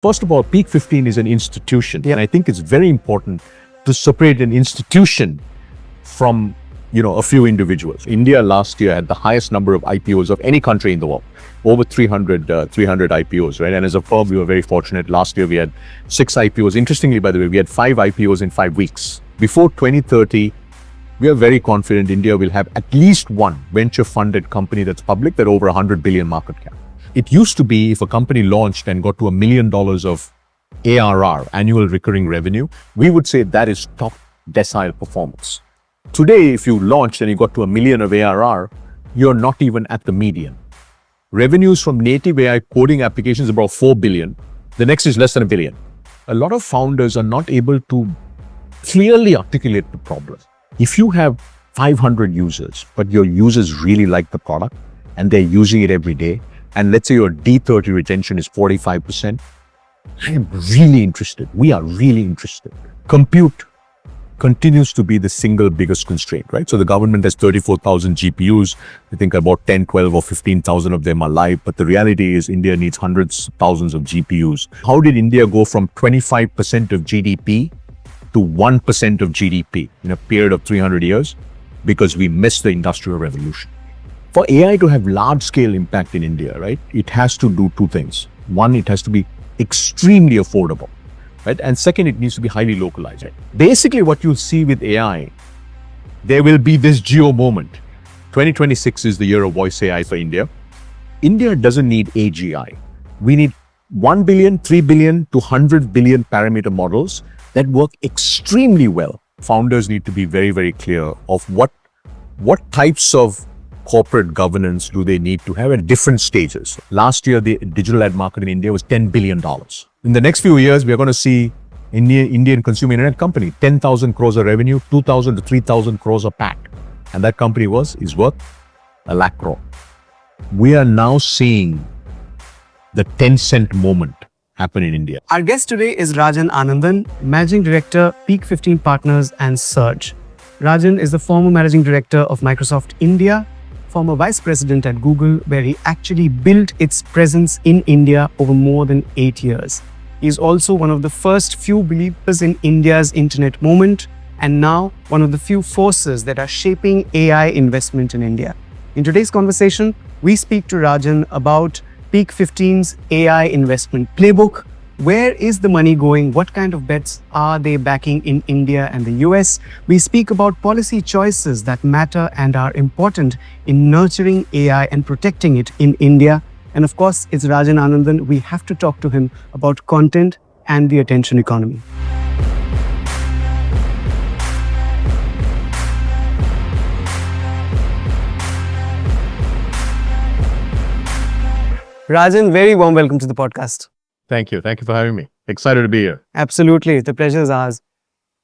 First of all, Peak 15 is an institution, and I think it's very important to separate an institution from, a few individuals. India last year had the highest number of IPOs of any country in the world, over 300 IPOs, right? And as a firm, we were very fortunate. Last year, we had 6 IPOs. Interestingly, by the way, we had 5 IPOs in 5 weeks. Before 2030, we are very confident India will have at least one venture-funded company that's public that over 100 billion market cap. It used to be if a company launched and got to $1 million of ARR, annual recurring revenue, we would say that is top decile performance. Today, if you launched and you got to $1 million of ARR, you're not even at the median. Revenues from native AI coding applications is about 4 billion. The next is less than $1 billion. A lot of founders are not able to clearly articulate the problem. If you have 500 users, but your users really like the product and they're using it every day, and let's say your D30 retention is 45%, I am really interested. We are really interested. Compute continues to be the single biggest constraint, right? So the government has 34,000 GPUs. I think about 10, 12 or 15,000 of them are live. But the reality is India needs hundreds of thousands of GPUs. How did India go from 25% of GDP to 1% of GDP in a period of 300 years? Because we missed the industrial revolution. For AI to have large-scale impact in India, right, it has to do 2 things. One, it has to be extremely affordable, right? And second, it needs to be highly localized. Right? Basically, what you'll see with AI, there will be this geo moment. 2026 is the year of voice AI for India. India doesn't need AGI. We need 1 billion, 3 billion to 100 billion parameter models that work extremely well. Founders need to be very, very clear of what types of corporate governance do they need to have at different stages. Last year, the digital ad market in India was $10 billion. In the next few years, we are going to see Indian consumer internet company, 10,000 crores of revenue, 2,000 to 3,000 crores of PAT. And that company is worth 1 lakh crore. We are now seeing the 10-cent moment happen in India. Our guest today is Rajan Anandan, Managing Director, Peak 15 Partners and Surge. Rajan is the former Managing Director of Microsoft India, former Vice President at Google, where he actually built its presence in India over more than 8 years. He is also one of the first few believers in India's internet movement, and now one of the few forces that are shaping AI investment in India. In today's conversation, we speak to Rajan about Peak 15's AI investment playbook. Where is the money going? What kind of bets are they backing in India and the US? We speak about policy choices that matter and are important in nurturing AI and protecting it in India. And of course, it's Rajan Anandan. We have to talk to him about content and the attention economy. Rajan, very warm welcome to the podcast. Thank you. Thank you for having me. Excited to be here. Absolutely. The pleasure is ours.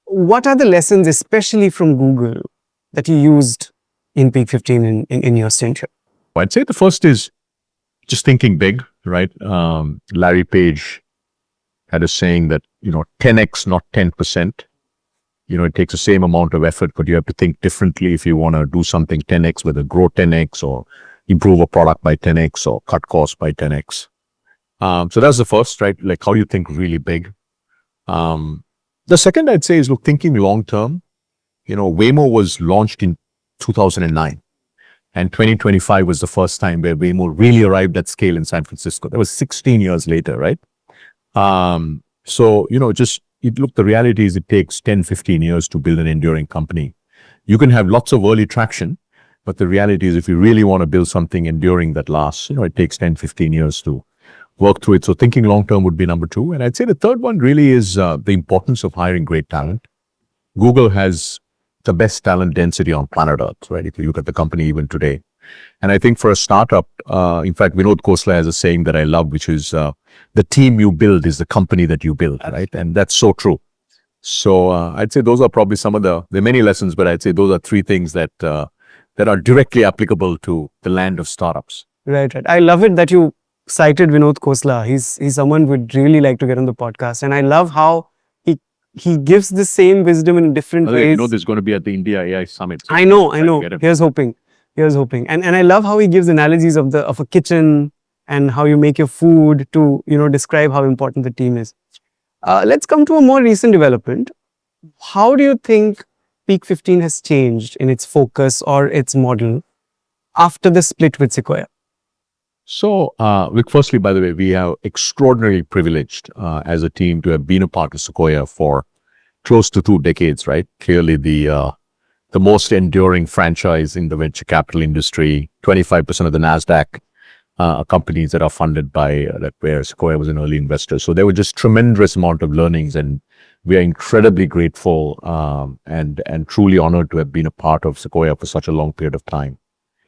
What are the lessons, especially from Google, that you used in Peak 15 in your stint here? I'd say the first is just thinking big, right? Larry Page had a saying that, 10x, not 10%. It takes the same amount of effort, but you have to think differently if you want to do something 10x, whether grow 10x or improve a product by 10x or cut costs by 10x. So that's the first, right? Like how you think really big. The second I'd say is thinking long term. Waymo was launched in 2009 and 2025 was the first time where Waymo really arrived at scale in San Francisco. That was 16 years later, right? So, the reality is it takes 10, 15 years to build an enduring company. You can have lots of early traction, but the reality is if you really want to build something enduring that lasts, it takes 10, 15 years to work through it. So thinking long-term would be number 2. And I'd say the third one really is the importance of hiring great talent. Google has the best talent density on planet Earth, right? If you look at the company even today. And I think for a startup, in fact, Vinod Khosla has a saying that I love, which is the team you build is the company that you build, right? And that's so true. So I'd say those are probably there are many lessons, but I'd say those are 3 things that are directly applicable to the land of startups. Right. I love it that you cited Vinod Khosla. He's someone we'd really like to get on the podcast. And I love how he gives the same wisdom in different ways. There's going to be at the India AI Summit. So I know. Here's hoping. And I love how he gives analogies of a kitchen, and how you make your food to, describe how important the team is. Let's come to a more recent development. How do you think Peak 15 has changed in its focus or its model after the split with Sequoia? So, look, firstly, by the way, we are extraordinarily privileged as a team to have been a part of Sequoia for close to 2 decades, right? Clearly the most enduring franchise in the venture capital industry, 25% of the NASDAQ companies that are funded by where Sequoia was an early investor. So there were just tremendous amount of learnings, and we are incredibly grateful and truly honored to have been a part of Sequoia for such a long period of time.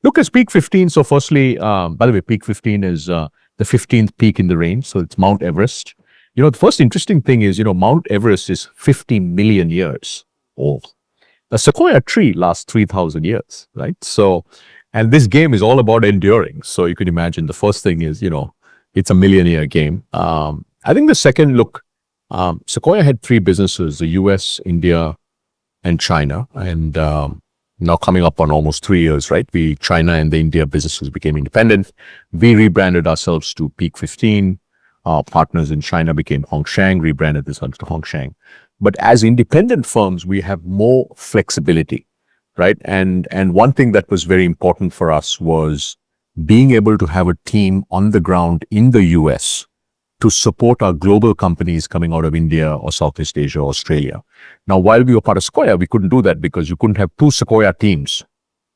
Look, as Peak 15, so firstly, by the way, Peak 15 is the 15th peak in the range, so it's Mount Everest. The first interesting thing is, Mount Everest is 50 million years old. The Sequoia tree lasts 3,000 years, right? So, and this game is all about enduring. So you can imagine the first thing is, it's a million-year game. I think the second, look, Sequoia had 3 businesses, the US, India, and China. And now coming up on almost 3 years, right? China and the India businesses became independent. We rebranded ourselves to Peak 15. Our partners in China became Hongshang, rebranded this under Hongshang. But as independent firms, we have more flexibility, right? And one thing that was very important for us was being able to have a team on the ground in the US to support our global companies coming out of India or Southeast Asia or Australia. Now, while we were part of Sequoia, we couldn't do that because you couldn't have 2 Sequoia teams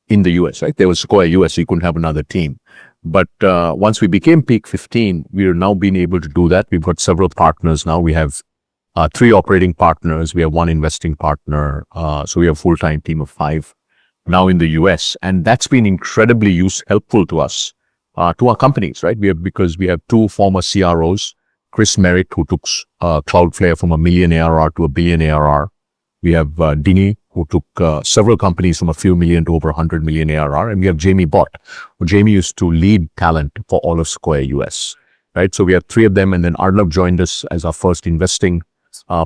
in the US, right? There was Sequoia US, so you couldn't have another team. But once we became Peak 15, we are now being able to do that. We've got several partners now. We have 3 operating partners. We have 1 investing partner. So we have a full-time team of 5 now in the US. And that's been incredibly helpful to us, to our companies, right? Because we have 2 former CROs, Chris Merritt, who took Cloudflare from $1 million ARR to $1 billion ARR. We have Dini, who took several companies from a few million to over 100 million ARR. And we have Jamie Bott, who Jamie used to lead talent for all of Sequoia US, right? So we have 3 of them. And then Arnav joined us as our first investing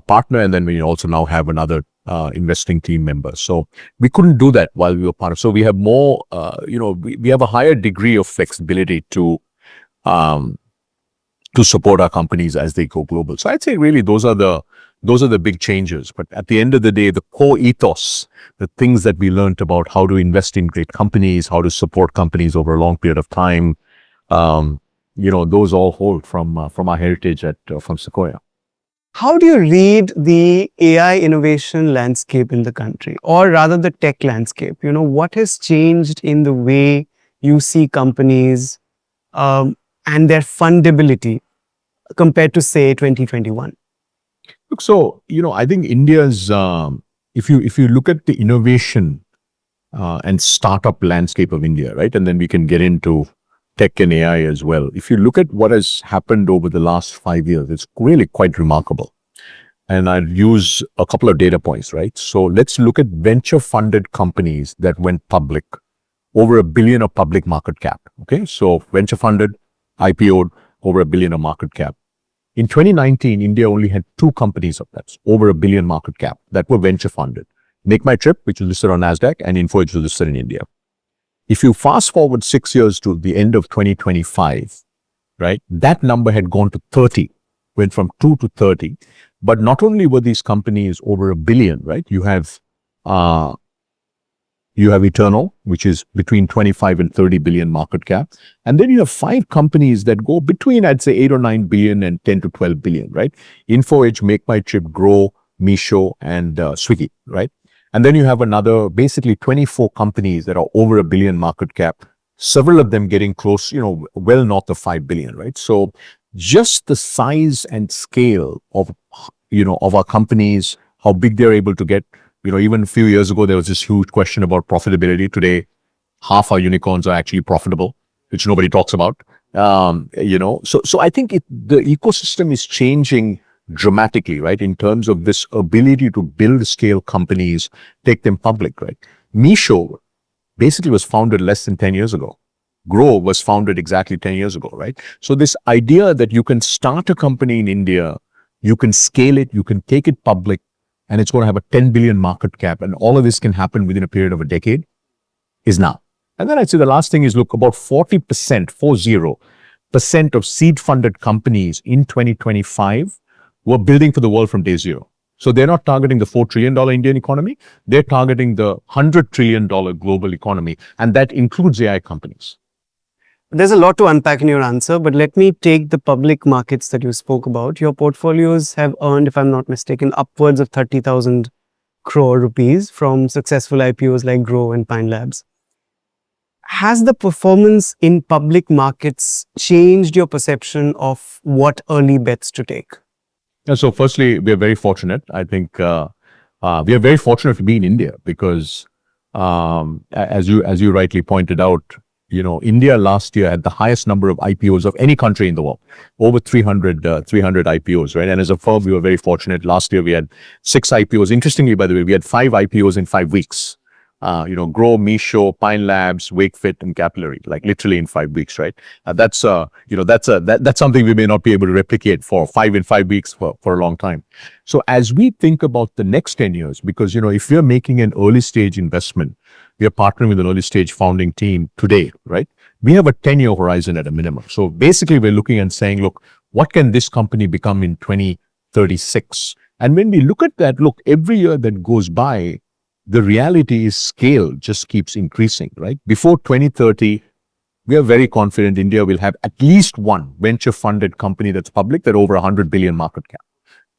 partner. And then we also now have another investing team member. So we couldn't do that while we were part of. So we have more, we have a higher degree of flexibility to support our companies as they go global. So I'd say really those are the big changes. But at the end of the day, the core ethos, the things that we learned about how to invest in great companies, how to support companies over a long period of time, those all hold from our heritage from Sequoia. How do you read the AI innovation landscape in the country, or rather the tech landscape? What has changed in the way you see companies and their fundability compared to, say, 2021? Look, so, I think India's, if you look at the innovation and startup landscape of India, right, and then we can get into tech and AI as well. If you look at what has happened over the last 5 years, it's really quite remarkable. And I'll use a couple of data points, right? So let's look at venture-funded companies that went public, over $1 billion of public market cap, okay? So venture-funded, IPO'd, over $1 billion of market cap. In 2019, India only had 2 companies of that, over $1 billion market cap, that were venture-funded. Make My Trip, which was listed on NASDAQ, and Info, which was listed in India. If you fast forward 6 years to the end of 2025, right, that number had gone to 30, went from 2 to 30. But not only were these companies over $1 billion, right, you have Eternal, which is between 25 and 30 billion market cap. And then you have 5 companies that go between, I'd say, 8 or 9 billion and 10 to 12 billion, right? InfoEdge, Make My Trip, Grow, Meesho, and Swiggy, right? And then you have another, basically 24 companies that are over $1 billion market cap, several of them getting close, well north of 5 billion, right? So just the size and scale of our companies, how big they're able to get. Even a few years ago, there was this huge question about profitability. Today, half our unicorns are actually profitable, which nobody talks about. So I think the ecosystem is changing dramatically, right? In terms of this ability to build scale companies, take them public, right? Meesho basically was founded less than 10 years ago. Grow was founded exactly 10 years ago, right? So this idea that you can start a company in India, you can scale it, you can take it public, and it's going to have a 10 billion market cap, and all of this can happen within a period of a decade, is now. And then I'd say the last thing is, look, about 40%, percent of seed-funded companies in 2025 were building for the world from day zero. So they're not targeting the $4 trillion Indian economy. They're targeting the $100 trillion global economy. And that includes AI companies. There's a lot to unpack in your answer, but let me take the public markets that you spoke about. Your portfolios have earned, if I'm not mistaken, upwards of 30,000 crore rupees from successful IPOs like Grow and Pine Labs. Has the performance in public markets changed your perception of what early bets to take? Yeah, so firstly, we are very fortunate. I think we are very fortunate to be in India because, as you rightly pointed out, India last year had the highest number of IPOs of any country in the world, over 300 IPOs, right? And as a firm, we were very fortunate. Last year, we had 6 IPOs. Interestingly, by the way, we had 5 IPOs in 5 weeks. Grow, Misho, Pine Labs, Wakefit, and Capillary, like literally in 5 weeks, right? That's something we may not be able to replicate for 5 weeks for a long time. So as we think about the next 10 years, because, if you're making an early stage investment, we are partnering with an early stage founding team today, right? We have a 10-year horizon at a minimum. So basically we're looking and saying, look, what can this company become in 2036? And when we look at that, look, every year that goes by, the reality is scale just keeps increasing, right? Before 2030, we are very confident India will have at least one venture-funded company that's public that over 100 billion market cap.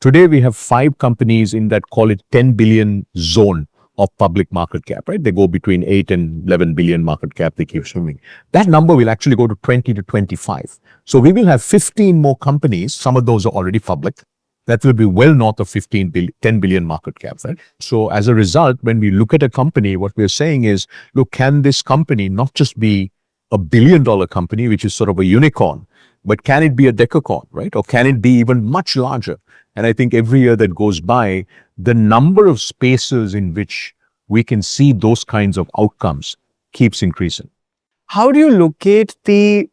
Today, we have 5 companies in that, call it 10 billion zone of public market cap, right? They go between 8 and 11 billion market cap, they keep swimming. That number will actually go to 20 to 25. So we will have 15 more companies, some of those are already public, that will be well north of 10 billion market cap, right? So as a result, when we look at a company, what we're saying is, look, can this company not just be a $1 billion company, which is sort of a unicorn, but can it be a decacorn, right? Or can it be even much larger? And I think every year that goes by, the number of spaces in which we can see those kinds of outcomes keeps increasing. How do you locate the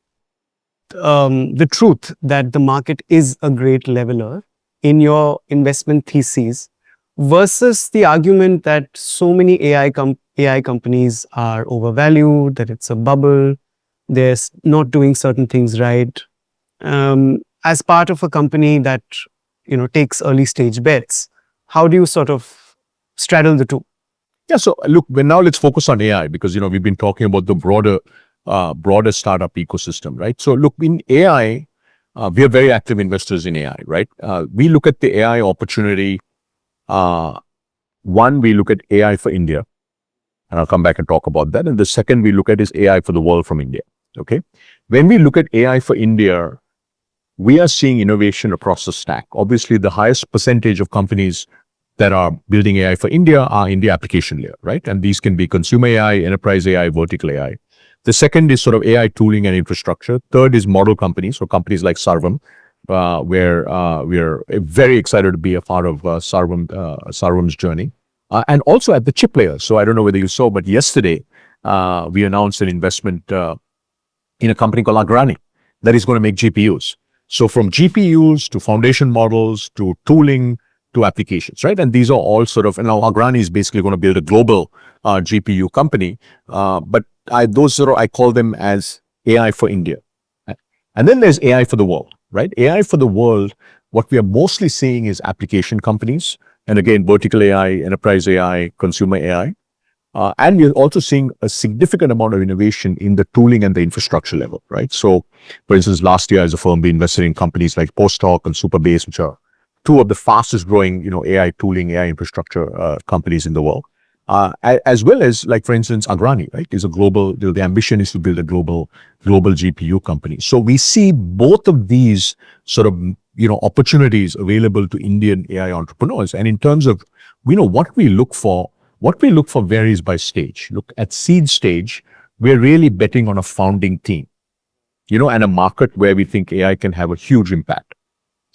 truth that the market is a great leveler in your investment theses versus the argument that so many AI companies are overvalued, that it's a bubble, they're not doing certain things right? As part of a company that takes early stage bets, how do you sort of straddle the two? Yeah, so look, now let's focus on AI because we've been talking about the broader startup ecosystem, right? So look, in AI, we are very active investors in AI, right? We look at the AI opportunity. One, we look at AI for India, and I'll come back and talk about that. And the second we look at is AI for the world from India, okay? When we look at AI for India, we are seeing innovation across the stack. Obviously, the highest percentage of companies that are building AI for India are in the application layer, right? And these can be consumer AI, enterprise AI, vertical AI. The second is sort of AI tooling and infrastructure. Third is model companies, so companies like Sarvam, where we are very excited to be a part of Sarvam's journey. And also at the chip layer. So I don't know whether you saw, but yesterday we announced an investment in a company called Agrani that is going to make GPUs. So from GPUs to foundation models to tooling to applications, right? And these are all sort of, now Agrani is basically going to build a global GPU company, but I call them as AI for India. And then there's AI for the world, right? AI for the world, what we are mostly seeing is application companies, and again, vertical AI, enterprise AI, consumer AI. And we're also seeing a significant amount of innovation in the tooling and the infrastructure level, right? So, for instance, last year as a firm, we invested in companies like Posttalk and Superbase, which are 2 of the fastest growing, AI tooling, AI infrastructure companies in the world. As well as, like, for instance, Agrani, right, is a global, the ambition is to build a global GPU company. So we see both of these sort of, opportunities available to Indian AI entrepreneurs. And in terms of, what we look for varies by stage. Look, at seed stage, we're really betting on a founding team, and a market where we think AI can have a huge impact.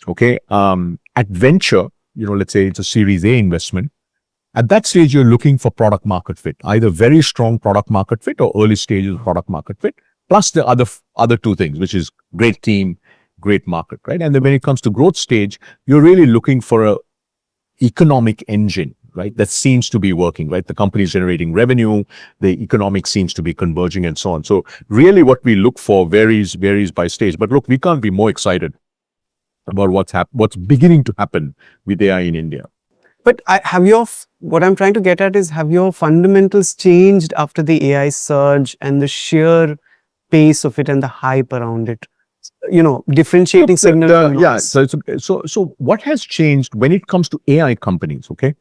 Okay. At venture, let's say it's a Series A investment. At that stage, you're looking for product market fit, either very strong product market fit or early stages of product market fit, plus the other 2 things, which is great team, great market, right? And then when it comes to growth stage, you're really looking for a economic engine, right? That seems to be working, right? The company is generating revenue, the economics seems to be converging and so on. So really what we look for varies by stage. But look, we can't be more excited about what's beginning to happen with AI in India. But what I'm trying to get at is, have your fundamentals changed after the AI surge and the sheer pace of it and the hype around it? Differentiating signal from Yeah, noise. so what has changed when it comes to AI companies, okay?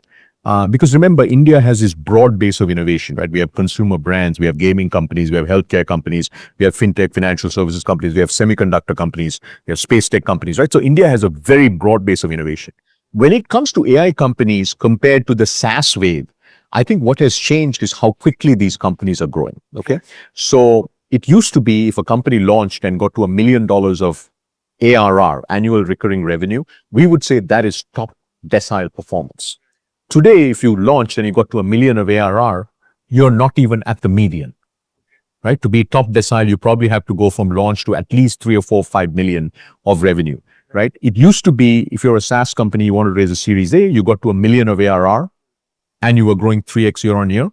Because remember, India has this broad base of innovation, right? We have consumer brands, we have gaming companies, we have healthcare companies, we have fintech, financial services companies, we have semiconductor companies, we have space tech companies, right? So India has a very broad base of innovation. When it comes to AI companies compared to the SaaS wave, I think what has changed is how quickly these companies are growing, okay? So it used to be if a company launched and got to $1 million of ARR, annual recurring revenue, we would say that is top decile performance. Today, if you launched and you got to $1 million of ARR, you're not even at the median, right? To be top decile, you probably have to go from launch to at least 3 or 4, 5 million of revenue, right? It used to be if you're a SaaS company, you want to raise a Series A, you got to $1 million of ARR and you were growing 3x year on year,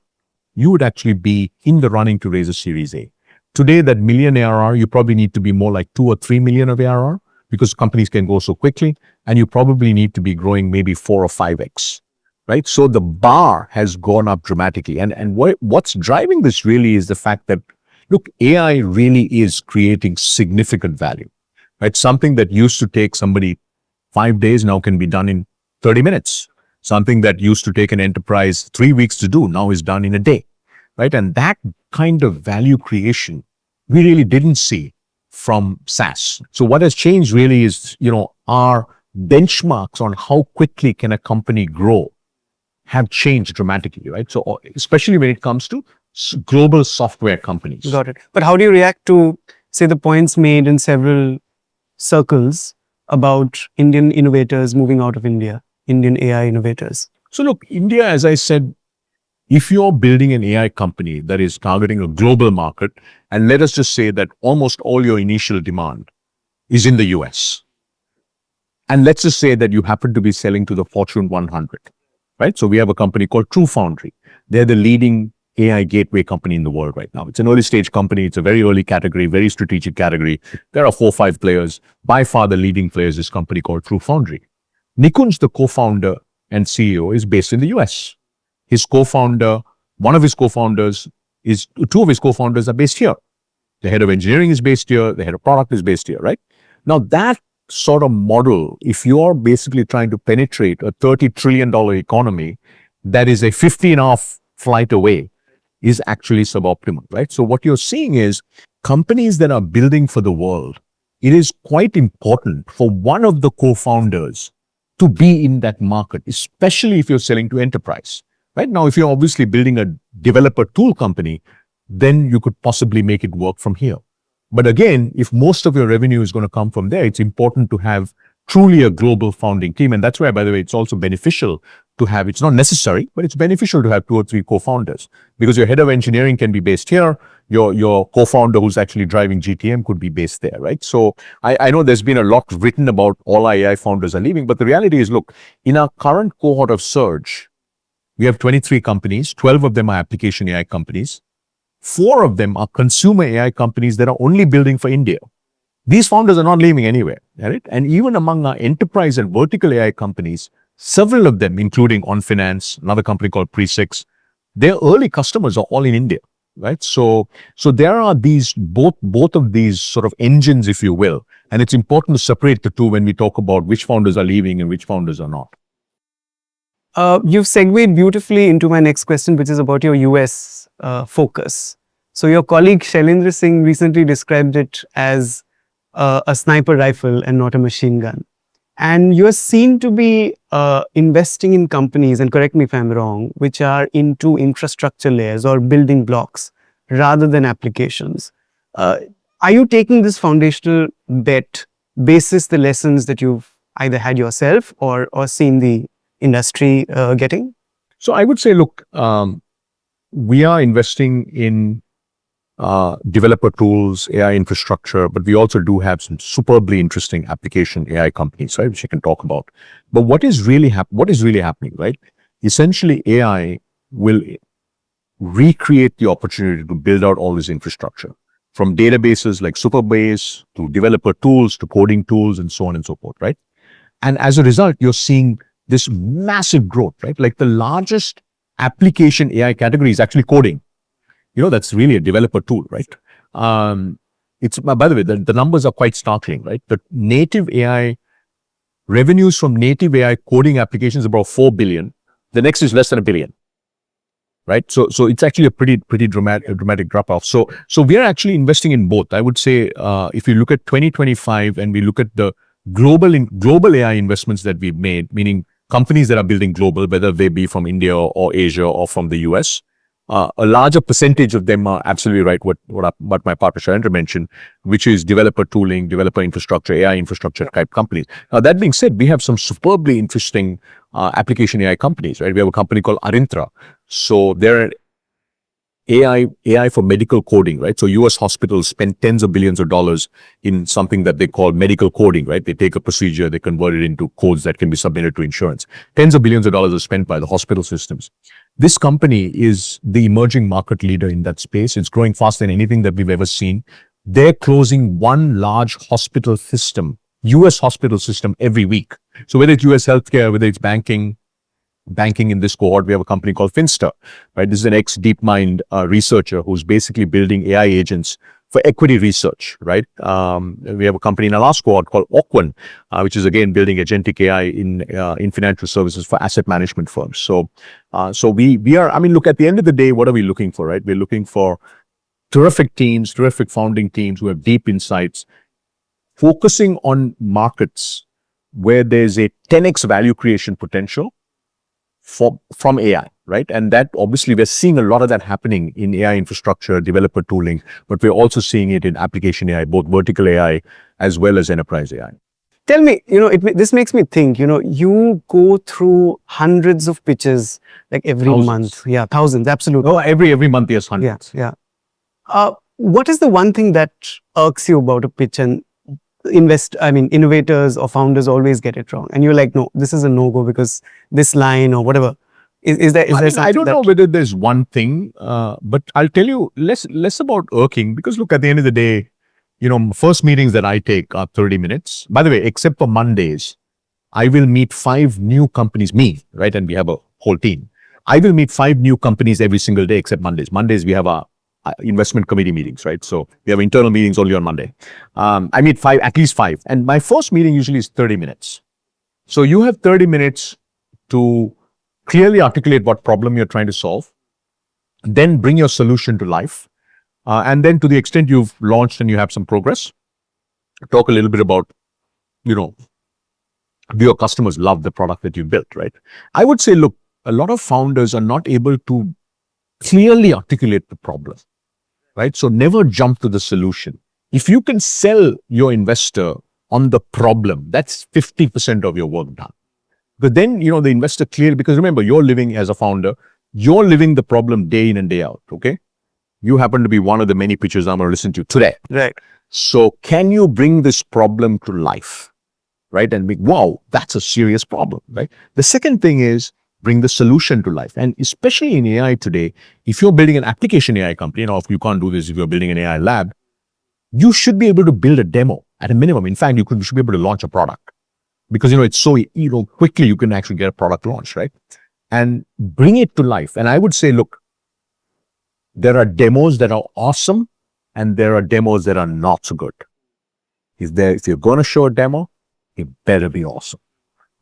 you would actually be in the running to raise a Series A. Today, that million ARR, you probably need to be more like 2 or 3 million of ARR because companies can go so quickly, and you probably need to be growing maybe 4 or 5x, right? So the bar has gone up dramatically. And what's driving this really is the fact that, look, AI really is creating significant value, right? Something that used to take somebody 5 days now can be done in 30 minutes. Something that used to take an enterprise 3 weeks to do now is done in a day, right? And that kind of value creation we really didn't see from SaaS. So what has changed really is, our benchmarks on how quickly can a company grow have changed dramatically, right? So especially when it comes to global software companies. Got it. But how do you react to, say, the points made in several circles about Indian innovators moving out of India, Indian AI innovators? So look, India, as I said, if you're building an AI company that is targeting a global market, and let us just say that almost all your initial demand is in the US, and let's just say that you happen to be selling to the Fortune 100, right? So we have a company called True Foundry. They're the leading AI gateway company in the world right now. It's an early stage company. It's a very early category, very strategic category. There are 4 or 5 players. By far, the leading player is this company called True Foundry. Nikunj, the co-founder and CEO, is based in the US. His co-founder, one of his co-founders is, 2 of his co-founders are based here. The head of engineering is based here. The head of product is based here, right? Now that sort of model, if you're basically trying to penetrate a $30 trillion economy that is a 15-hour flight away, is actually suboptimal, right? So what you're seeing is companies that are building for the world, it is quite important for one of the co-founders to be in that market, especially if you're selling to enterprise. Right now, if you're obviously building a developer tool company, then you could possibly make it work from here. But again, if most of your revenue is going to come from there, it's important to have truly a global founding team. And that's why, by the way, it's also beneficial to have, it's not necessary, but it's beneficial to have 2 or 3 co-founders, because your head of engineering can be based here. Your co-founder who's actually driving GTM could be based there, right? So I know there's been a lot written about all our AI founders are leaving, but the reality is, look, in our current cohort of Surge, we have 23 companies, 12 of them are application AI companies. 4 of them are consumer AI companies that are only building for India. These founders are not leaving anywhere, right? And even among our enterprise and vertical AI companies, several of them, including On Finance, another company called Pre6, their early customers are all in India, right? So there are these, both of these sort of engines, if you will, and it's important to separate the two when we talk about which founders are leaving and which founders are not. You've segued beautifully into my next question, which is about your US focus. So your colleague Shailendra Singh recently described it as a sniper rifle and not a machine gun. And you are seen to be investing in companies, and correct me if I'm wrong, which are into infrastructure layers or building blocks rather than applications. Are you taking this foundational bet basis the lessons that you've either had yourself or seen the industry getting? So I would say, look, we are investing in developer tools, AI infrastructure, but we also do have some superbly interesting application AI companies, right, which I can talk about. But what is really happening, right, essentially AI will recreate the opportunity to build out all this infrastructure, from databases like Superbase to developer tools to coding tools and so on and so forth, right? And as a result, you're seeing this massive growth, right? Like the largest application AI category is actually coding. That's really a developer tool, right? It's, by the way, the numbers are quite startling, right? The native AI revenues from native AI coding applications is about 4 billion. The next is less than 1 billion, right? So it's actually a pretty dramatic drop off. So we are actually investing in both. I would say if you look at 2025 and we look at the global AI investments that we've made, meaning companies that are building global, whether they be from India or Asia or from the US, a larger percentage of them are absolutely right. What my partner Sharendra mentioned, which is developer tooling, developer infrastructure, AI infrastructure type companies. Now that being said, we have some superbly interesting application AI companies, right? We have a company called Arintra. So they're AI for medical coding, right? So US hospitals spend tens of billions of dollars in something that they call medical coding, right? They take a procedure, they convert it into codes that can be submitted to insurance. Tens of billions of dollars are spent by the hospital systems. This company is the emerging market leader in that space. It's growing faster than anything that we've ever seen. They're closing one large hospital system, US hospital system, every week. So whether it's US healthcare, whether it's banking in this cohort, we have a company called Finster, right? This is an ex-DeepMind researcher who's basically building AI agents for equity research, right? We have a company in our last cohort called Ocwen, which is again building agentic AI in financial services for asset management firms. So we are, I mean, look, at the end of the day, what are we looking for, right? We're looking for terrific teams, terrific founding teams who have deep insights, focusing on markets where there's a 10x value creation potential from AI, right? And that obviously we're seeing a lot of that happening in AI infrastructure, developer tooling, but we're also seeing it in application AI, both vertical AI as well as enterprise AI. Tell me, this makes me think, you go through hundreds of pitches like every Thousands. month. Yeah, thousands, absolutely. Oh, every month there's hundreds. Yeah. What is the one thing that irks you about a pitch and innovators or founders always get it wrong? And you're like, no, this is a no-go because this line or whatever. Is there something I don't know whether there's one thing, but I'll tell you less about irking, because look, at the end of the day, first meetings that I take are 30 minutes. By the way, except for Mondays, I will meet 5 new companies, right? And we have a whole team. I will meet 5 new companies every single day except Mondays. Mondays, we have our investment committee meetings, right? So we have internal meetings only on Monday. I meet at least 5. And my first meeting usually is 30 minutes. So you have 30 minutes to clearly articulate what problem you're trying to solve, then bring your solution to life. And then to the extent you've launched and you have some progress, talk a little bit about, do your customers love the product that you built, right? I would say, look, a lot of founders are not able to clearly articulate the problem, right? So never jump to the solution. If you can sell your investor on the problem, that's 50% of your work done. But then, the investor clearly, because remember, you're living as a founder, you're living the problem day in and day out, okay? You happen to be one of the many pitches I'm going to listen to today. Right. So can you bring this problem to life, right? And be, wow, that's a serious problem, right? The second thing is bring the solution to life. And especially in AI today, if you're building an application AI company, if you can't do this, if you're building an AI lab, you should be able to build a demo at a minimum. In fact, you should be able to launch a product. Because, it's so, quickly you can actually get a product launched, right? And bring it to life. And I would say, look, there are demos that are awesome and there are demos that are not so good. If you're going to show a demo, it better be awesome.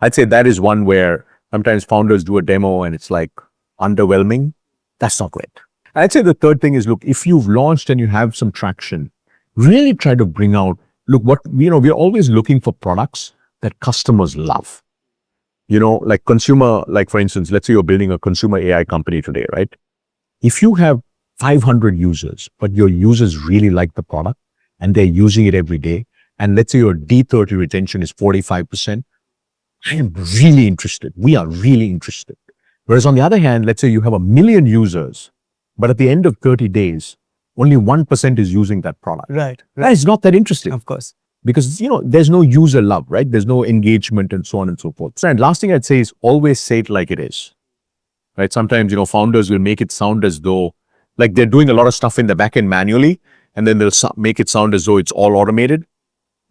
I'd say that is one where sometimes founders do a demo and it's like underwhelming. That's not great. I'd say the third thing is, look, if you've launched and you have some traction, really try to bring out, look, we're always looking for products that customers love. Like for instance, let's say you're building a consumer AI company today, right? If you have 500 users, but your users really like the product and they're using it every day, and let's say your D30 retention is 45%, I am really interested. We are really interested. Whereas on the other hand, let's say you have 1 million users, but at the end of 30 days, only 1% is using that product. Right. That is not that interesting. Of course. Because, there's no user love, right? There's no engagement and so on and so forth. So, and last thing I'd say is always say it like it is. right? Sometimes, founders will make it sound as though like they're doing a lot of stuff in the back end manually, and then they'll make it sound as though it's all automated.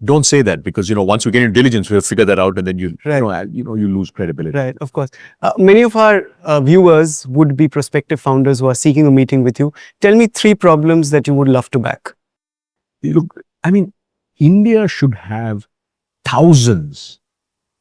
Don't say that, because, once we get into diligence, we'll figure that out, and then you lose credibility. Right, of course. Many of our viewers would be prospective founders who are seeking a meeting with you. Tell me 3 problems that you would love to back. Look, I mean, India should have thousands,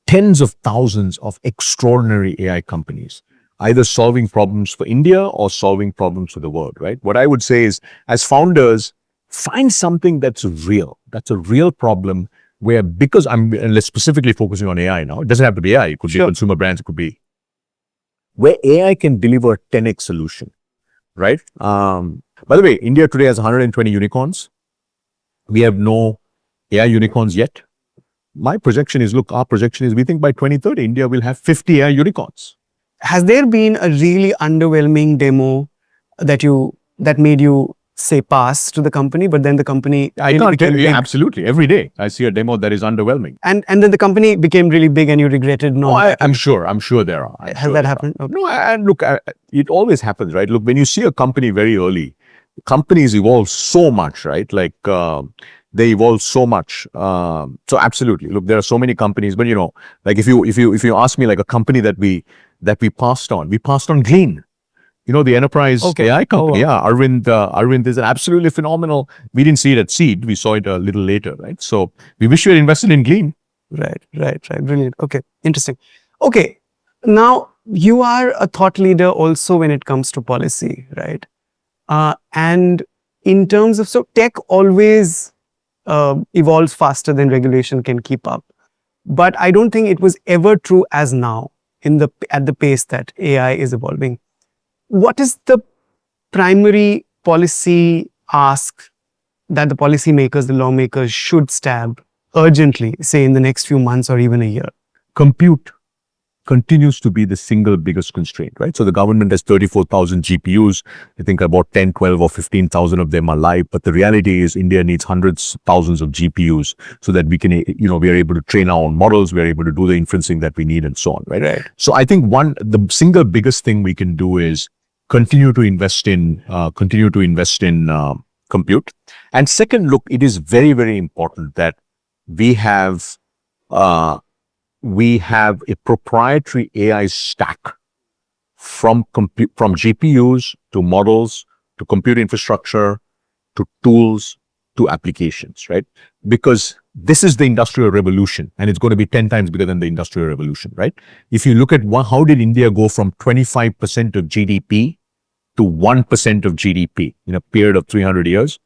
tens of thousands of extraordinary AI companies, either solving problems for India or solving problems for the world, right? What I would say is, as founders, find something that's real. That's a real problem where, because let's specifically focusing on AI now. It doesn't have to be AI. It could be consumer brands. It could be where AI can deliver a 10x solution, right? By the way, India today has 120 unicorns. We have no AI unicorns yet. My projection is, our projection is we think by 2030, India will have 50 AI unicorns. Has there been a really underwhelming demo that made you say pass to the company, but then the company... I can't tell you, absolutely. Every day I see a demo that is underwhelming. And then the company became really big and you regretted not... I'm sure there are. Has that happened? Okay. No, and look, it always happens, right? Look, when you see a company very early, companies evolve so much, right? Like they evolve so much. So absolutely, look, there are so many companies, but like if you ask me, like a company that we passed on Glean. The enterprise AI company. Oh, wow. Yeah, Arvind is an absolutely phenomenal. We didn't see it at seed. We saw it a little later, right? So we wish we had invested in Glean. Right. Brilliant. Okay, interesting. Okay, now you are a thought leader also when it comes to policy, right? And in terms of, so tech always evolves faster than regulation can keep up. But I don't think it was ever true as now at the pace that AI is evolving. What is the primary policy ask that the policymakers, the lawmakers should stab urgently, say in the next few months or even a year? Compute continues to be the single biggest constraint, right? So the government has 34,000 GPUs. I think about 10, 12 or 15,000 of them are live. But the reality is India needs hundreds, thousands of GPUs so that we can, we are able to train our own models. We are able to do the inferencing that we need and so on, right? So I think the single biggest thing we can do is continue to invest in compute. And second, look, it is very, very important that we have a proprietary AI stack from GPUs to models to compute infrastructure to tools to applications, right? Because this is the industrial revolution, and it's going to be 10 times bigger than the industrial revolution, right? If you look at how did India go from 25% of GDP to 1% of GDP in a period of 300 years?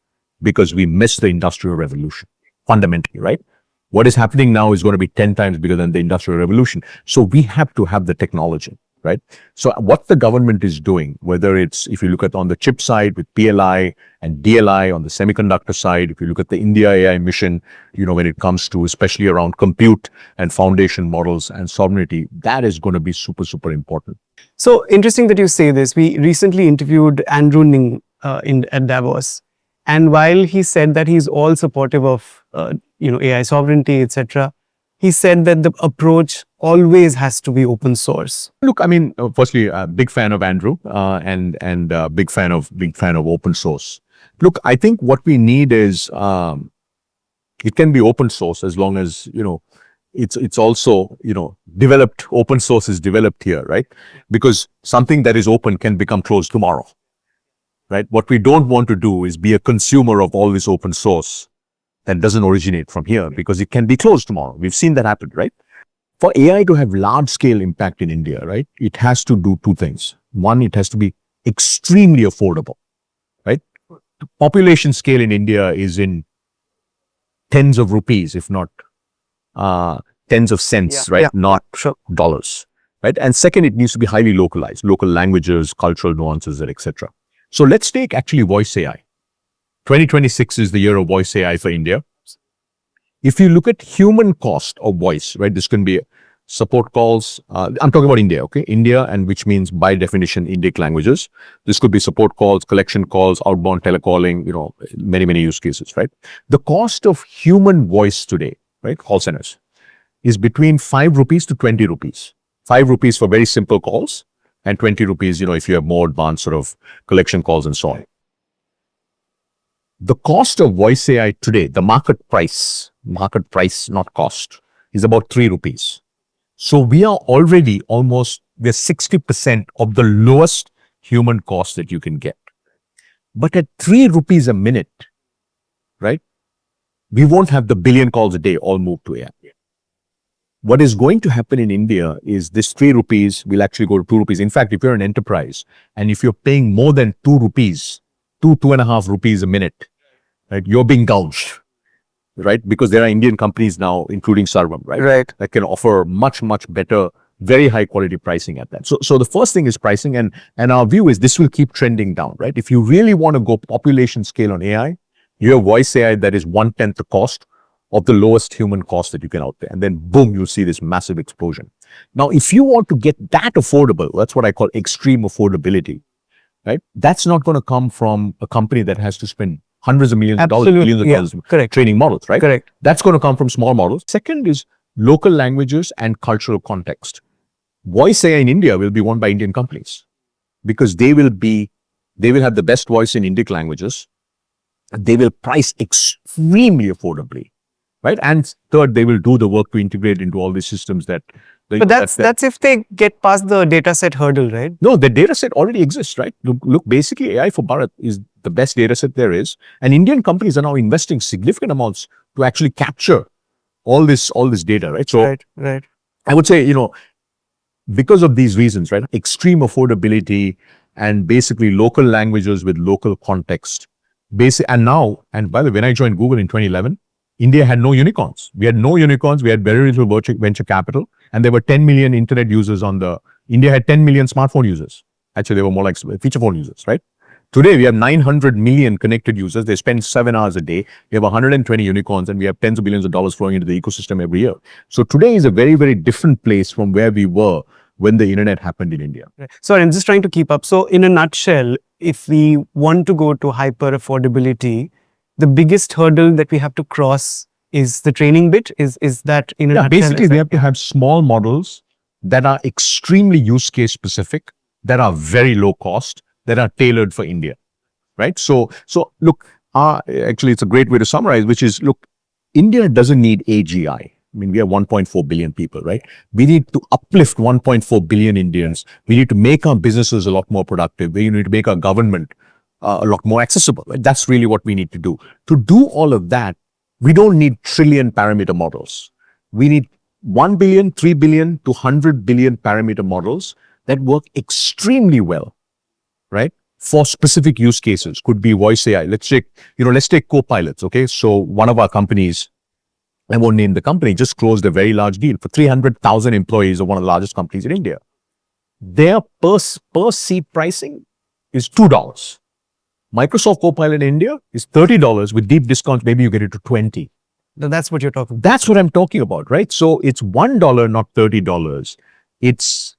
Because we missed the industrial revolution, fundamentally, right? What is happening now is going to be 10 times bigger than the industrial revolution. So we have to have the technology, right? So what the government is doing, whether it's, if you look at on the chip side with PLI and DLI, on the semiconductor side, if you look at the India AI mission, when it comes to especially around compute and foundation models and sovereignty, that is going to be super, super important. So interesting that you say this. We recently interviewed Andrew Ning at Davos. And while he said that he's all supportive of AI sovereignty, etc., he said that the approach always has to be open source. Look, I mean, firstly, a big fan of Andrew and big fan of open source. Look, I think what we need is it can be open source as long as it's also developed. Open source is developed here, right? Because something that is open can become closed tomorrow. Right? What we don't want to do is be a consumer of all this open source that doesn't originate from here, because it can be closed tomorrow. We've seen that happen, right? For AI to have large scale impact in India, right, it has to do 2 things. One, it has to be extremely affordable, right? The population scale in India is in tens of rupees, if not tens of cents, right? Not dollars, right? And second, it needs to be highly localized, local languages, cultural nuances, etc. So let's take actually voice AI. 2026 is the year of voice AI for India. If you look at human cost of voice, right, this can be support calls. I'm talking about India, okay? India, and which means by definition, Indic languages. This could be support calls, collection calls, outbound telecalling, many, many use cases, right? The cost of human voice today, right, call centers, is between 5 rupees to 20 rupees. 5 rupees for very simple calls, and 20 rupees, if you have more advanced sort of collection calls and so on. The cost of voice AI today, the market price, not cost, is about 3 rupees. So we are already we're 60% of the lowest human cost that you can get. But at 3 rupees a minute, right, we won't have the billion calls a day all move to AI. What is going to happen in India is this 3 rupees will actually go to 2 rupees. In fact, if you're an enterprise and if you're paying more than 2 rupees, 2.5 rupees a minute, right, you're being gouged, right? Because there are Indian companies now, including Sarvam, right? That can offer much, much better, very high quality pricing at that. So the first thing is pricing, and our view is this will keep trending down, right? If you really want to go population scale on AI, you have voice AI that is 1/10 the cost of the lowest human cost that you can out there. And then boom, you see this massive explosion. Now, if you want to get that affordable, that's what I call extreme affordability, right? That's not going to come from a company that has to spend hundreds of millions of dollars, billions of dollars training models, right? Correct. That's going to come from small models. Second is local languages and cultural context. Voice AI in India will be won by Indian companies because they will have the best voice in Indic languages. They will price extremely affordably, right? And third, they will do the work to integrate into all these systems that. But that's if they get past the data set hurdle, right? No, the data set already exists, right? Look, basically AI for Bharat is the best data set there is. And Indian companies are now investing significant amounts to actually capture all this data, right? So right. I would say, because of these reasons, right? Extreme affordability and basically local languages with local context. And by the way, when I joined Google in 2011, India had no unicorns. We had no unicorns. We had very little venture capital. And there were 10 million internet users India had 10 million smartphone users. Actually, they were more like feature phone users, right? Today, we have 900 million connected users. They spend 7 hours a day. We have 120 unicorns and we have tens of billions of dollars flowing into the ecosystem every year. So today is a very, very different place from where we were when the internet happened in India. So I'm just trying to keep up. So in a nutshell, if we want to go to hyper affordability, the biggest hurdle that we have to cross is the training bit. Is that in a nutshell? Basically, we have to have small models that are extremely use case specific, that are very low cost, that are tailored for India, right? So look, actually, it's a great way to summarize, which is, look, India doesn't need AGI. I mean, we have 1.4 billion people, right? We need to uplift 1.4 billion Indians. We need to make our businesses a lot more productive. We need to make our government a lot more accessible. Right? That's really what we need to do. To do all of that, we don't need trillion parameter models. We need 1 billion, 3 billion to 100 billion parameter models that work extremely well, right? For specific use cases. Could be voice AI. Let's take co-pilots, okay? So one of our companies, I won't name the company, just closed a very large deal for 300,000 employees of one of the largest companies in India. Their per seat pricing is $2. Microsoft Copilot in India is $30 with deep discounts. Maybe you get it to 20. That's what you're talking about. That's what I'm talking about, right? So it's $1, not $30. It's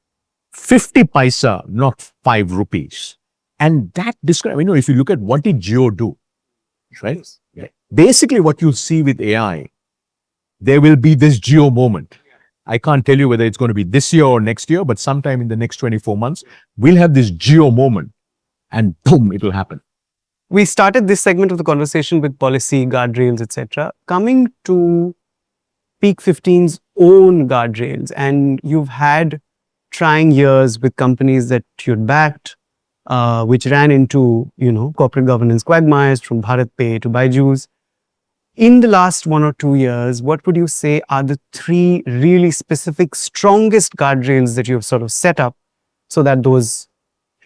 50 paisa, not 5 rupees. And that if you look at what did Jio do, right? Yeah. Basically, what you'll see with AI, there will be this Jio moment. I can't tell you whether it's going to be this year or next year, but sometime in the next 24 months, we'll have this Jio moment and boom, it will happen. We started this segment of the conversation with policy, guardrails, etc. Coming to Peak 15's own guardrails, and you've had trying years with companies that you'd backed, which ran into, corporate governance quagmires from BharatPe to Byju's. In the last 1 or 2 years, what would you say are the 3 really specific, strongest guardrails that you've sort of set up so that those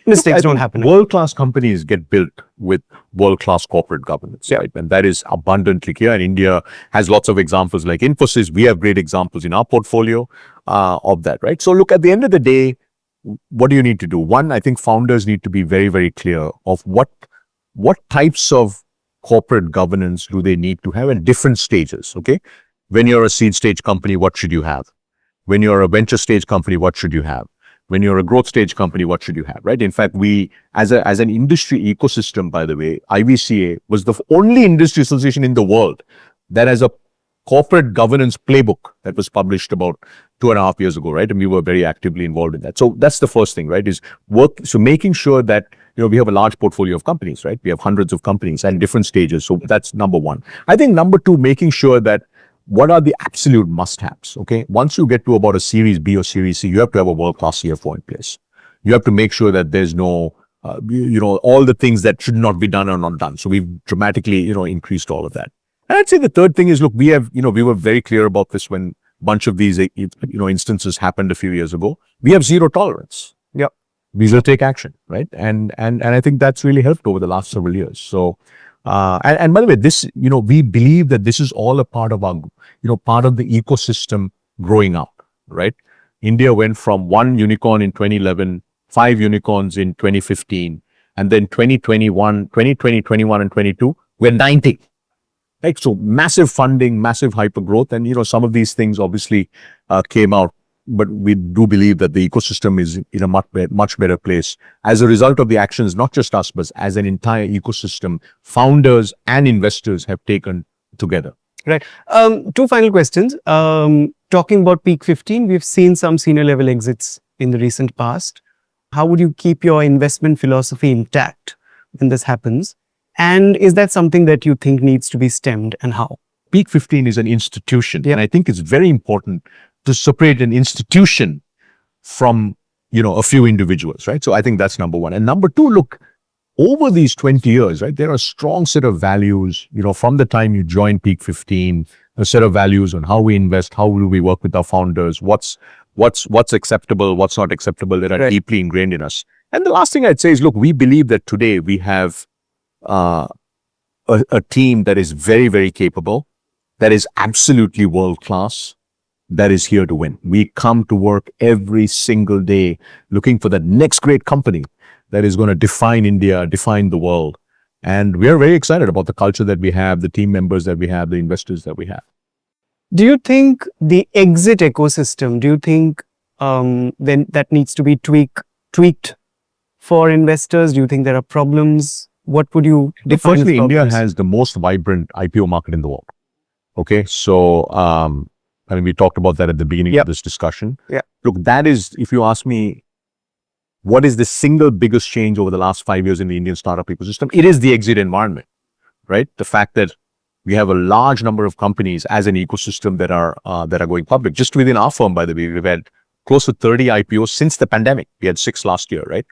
mistakes don't happen? World-class companies get built with world-class corporate governance, right? And that is abundantly clear. And India has lots of examples like Infosys. We have great examples in our portfolio of that, right? So look, at the end of the day, what do you need to do? One, I think founders need to be very, very clear of what types of corporate governance do they need to have at different stages, okay? When you're a seed stage company, what should you have? When you're a venture stage company, what should you have? When you're a growth stage company, what should you have, right? In fact, we, as an industry ecosystem, by the way, IVCA was the only industry association in the world that has a corporate governance playbook that was published about 2.5 years ago, right? And we were very actively involved in that. So that's the first thing, right? Is work. So making sure that, we have a large portfolio of companies, right? We have hundreds of companies at different stages. So that's number one. I think number two, making sure that what are the absolute must-haves, okay? Once you get to about a Series B or Series C, you have to have a world-class CFO in place. You have to make sure that there's no, all the things that should not be done are not done. So we've dramatically, increased all of that. And I'd say the third thing is, look, we were very clear about this when a bunch of these, instances happened a few years ago. We have zero tolerance. Yep. We will take action, right? And I think that's really helped over the last several years. So, and by the way, this, we believe that this is all a part of our, part of the ecosystem growing up, right? India went from 1 unicorn in 2011, 5 unicorns in 2015, and then 2021, 21, and 22, we're 90. Right? So massive funding, massive hyper growth, and some of these things obviously came out, but we do believe that the ecosystem is in a much better place as a result of the actions, not just us, but as an entire ecosystem, founders and investors have taken together. Right. Two final questions. Talking about Peak 15, we've seen some senior level exits in the recent past. How would you keep your investment philosophy intact when this happens? And is that something that you think needs to be stemmed, and how? Peak 15 is an institution, and I think it's very important to separate an institution from, a few individuals, right? So I think that's number one. And number two, look, over these 20 years, right, there are a strong set of values, from the time you join Peak 15, a set of values on how we invest, how do we work with our founders, what's acceptable, what's not acceptable, that are deeply ingrained in us. And the last thing I'd say is, look, we believe that today we have a team that is very, very capable, that is absolutely world-class, that is here to win. We come to work every single day looking for the next great company that is going to define India, define the world. And we are very excited about the culture that we have, the team members that we have, the investors that we have. Do you think the exit ecosystem, do you think then that needs to be tweaked for investors? Do you think there are problems? What would you define? Firstly, India has the most vibrant IPO market in the world. Okay, so we talked about that at the beginning of this discussion. Yeah. Look, that is, if you ask me, what is the single biggest change over the last 5 years in the Indian startup ecosystem? It is the exit environment, right? The fact that we have a large number of companies as an ecosystem that are going public. Just within our firm, by the way, we've had close to 30 IPOs since the pandemic. We had 6 last year, right?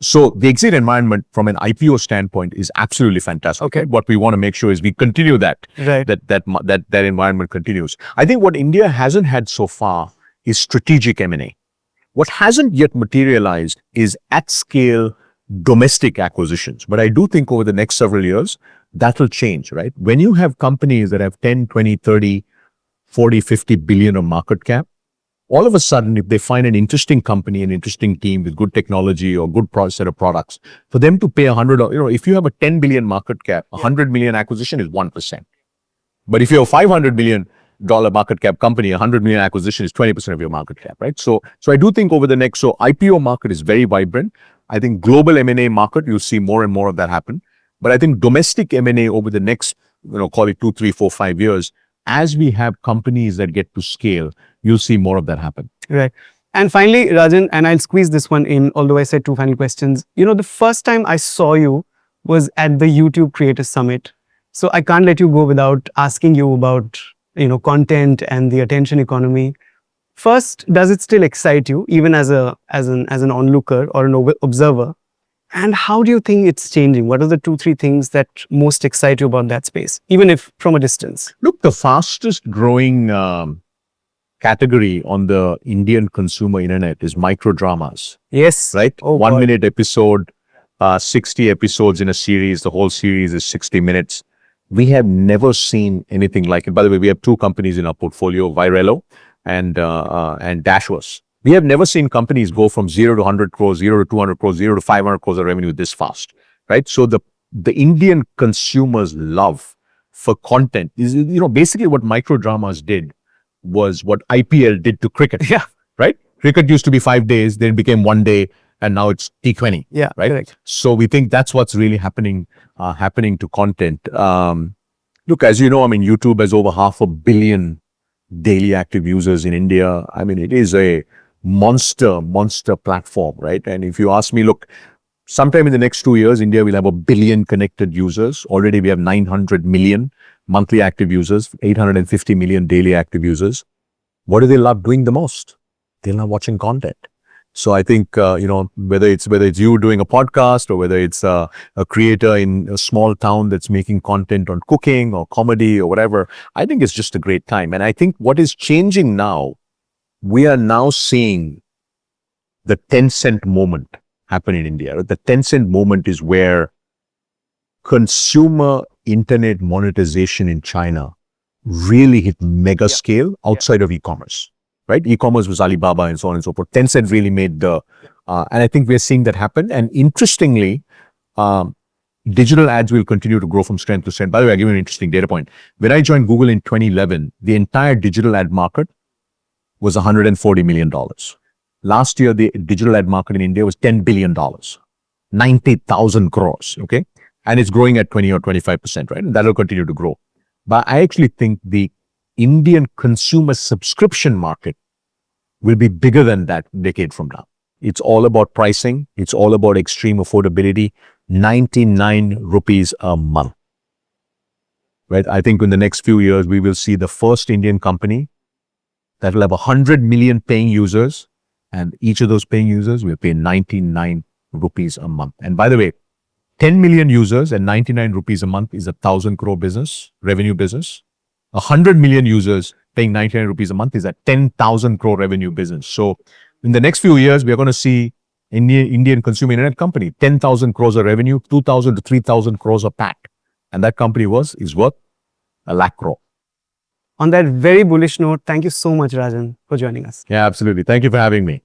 So the exit environment from an IPO standpoint is absolutely fantastic. Okay. What we want to make sure is we continue that, right. that environment continues. I think what India hasn't had so far is strategic M&A. What hasn't yet materialized is at scale domestic acquisitions. But I do think over the next several years, that will change, right? When you have companies that have 10, 20, 30, 40, 50 billion of market cap, all of a sudden, if they find an interesting company, an interesting team with good technology or good set of products, for them to pay 100, if you have a 10 billion market cap, 100 million acquisition is 1%. But if you have a $500 million market cap company, 100 million acquisition is 20% of your market cap, right? So I do think over the next, IPO market is very vibrant. I think global M&A market, you'll see more and more of that happen. But I think domestic M&A over the next, call it 2, 3, 4, 5 years, as we have companies that get to scale, you'll see more of that happen. Right. And finally, Rajan, and I'll squeeze this one in, although I said 2 final questions. The first time I saw you was at the YouTube Creator Summit. So I can't let you go without asking you about, content and the attention economy. First, does it still excite you, even as an onlooker or an observer? And how do you think it's changing? What are the 2, 3 things that most excite you about that space, even if from a distance? Look, the fastest growing category on the Indian consumer internet is micro dramas. Yes. Right? Oh, 1 God. minute episode, 60 episodes in a series. The whole series is 60 minutes. We have never seen anything like it. By the way, we have 2 companies in our portfolio, Virello and Dashverse. We have never seen companies go from 0 to 100 crores, 0 to 200 crores, 0 to 500 crores of revenue this fast, right? So the Indian consumers' love for content is, basically what micro dramas did was what IPL did to cricket. Yeah. Right? Cricket used to be 5 days, then it became 1 day, and now it's T20. Yeah. Right. Correct. So we think that's what's really happening to content. Look, as you know, I mean, YouTube has over 500 million daily active users in India. I mean, it is a monster platform, right? And if you ask me, look, sometime in the next 2 years, India will have 1 billion connected users. Already we have 900 million monthly active users, 850 million daily active users. What do they love doing the most? They love watching content. So I think, whether it's you doing a podcast or whether it's a creator in a small town that's making content on cooking or comedy or whatever, I think it's just a great time. And I think what is changing now, we are now seeing the 10-cent moment happen in India. The 10-cent moment is where consumer internet monetization in China really hit mega scale outside of e-commerce. Right? E-commerce was Alibaba and so on and so forth. Tencent really made and I think we're seeing that happen. And interestingly, digital ads will continue to grow from strength to strength. By the way, I'll give you an interesting data point. When I joined Google in 2011, the entire digital ad market was $140 million. Last year, the digital ad market in India was $10 billion, 90,000 crores, okay? And it's growing at 20 or 25%, right? And that'll continue to grow. But I actually think the Indian consumer subscription market will be bigger than that decade from now. It's all about pricing. It's all about extreme affordability. 99 rupees a month. Right? I think in the next few years, we will see the first Indian company that will have 100 million paying users, and each of those paying users will pay 99 rupees a month. And by the way, 10 million users and 99 rupees a month is 1,000 crore business, revenue business. 100 million users paying 99 rupees a month is a 10,000 crore revenue business. So in the next few years, we are going to see Indian consumer internet company, 10,000 crores of revenue, 2,000 to 3,000 crores of PAT. And that company is worth 1 lakh crore. On that very bullish note, thank you so much, Rajan, for joining us. Yeah, absolutely. Thank you for having me.